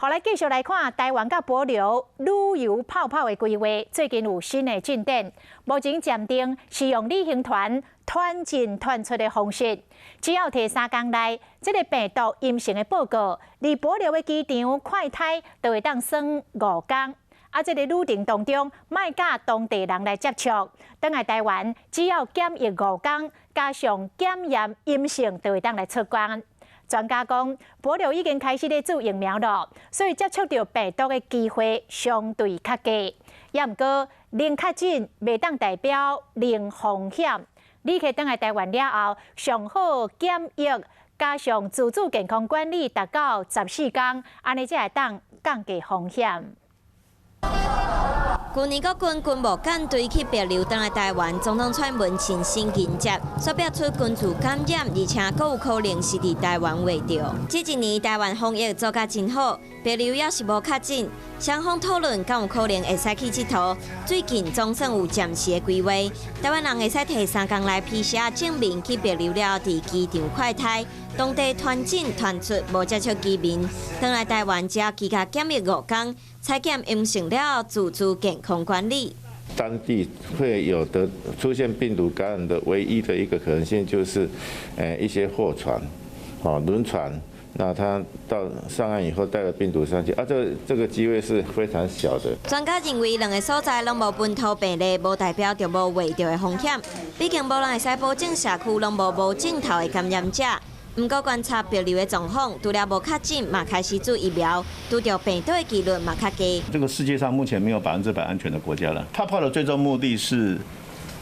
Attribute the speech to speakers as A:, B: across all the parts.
A: 好，来继续来看台湾甲帛琉旅游泡泡的规划，最近有新的进展。目前暂定是用旅行团团进团出的方式，只要摕3天内这个病毒阴性的报告，离帛琉的机场快筛就会当算5天。这个旅程当中，卖甲当地人来接触，返来台湾只要检疫5天，加上检验阴性，就会当来出关。专家讲，帛琉已经开始咧做疫苗了，所以接触到病毒的机会相对较低。也毋过，零确诊未当代表零风险。你可返来台湾了后，上好检疫，加上自主健康管理达到14天，安尼才会当降低风险。
B: 去年国军务舰队去帛琉返来台湾，总统蔡文清先迎接，所表出群聚感染，而且阁有可能是伫台湾围着。这一年台湾防疫做甲真好，帛琉也是无确诊，双方讨论敢有可能会使去佚佗。最近总算有暂时的规划，台湾人会使摕3天来PCR证明去帛琉了，伫机场快筛，当地团进团出，无接触居民，返来台湾只要居家检疫5天。采检阴性了，自主健康管理。
C: 当地会有的出现病毒感染的唯一的一个可能性，就是一些货船，轮船，那他到上岸以后带了病毒上去，这个机会是非常小的。
B: 专家认为，两个所在拢无本土病例，无代表着无围着的风险。毕竟无人会使保证社区拢无镜头的感染者。不过观察帛琉的状况，除了无确诊，嘛开始做疫苗，拄着病毒的几率嘛较低。
D: 这个世界上目前没有100%安全的国家了。泡泡的最终目的是，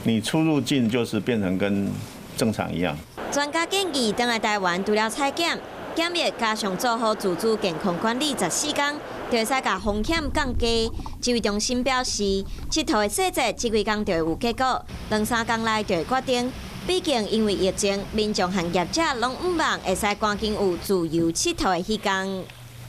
D: 你出入境就是变成跟正常一样。
B: 专家建议，返来台湾除了采检、检疫，加上做好自主健康管理14天，就会使把风险降低。指挥中心表示，佚佗的细节这几天就会有结果，2-3天内就会决定。毕竟因为疫情，民众和业者拢毋望会使赶紧有自由佚佗的时间。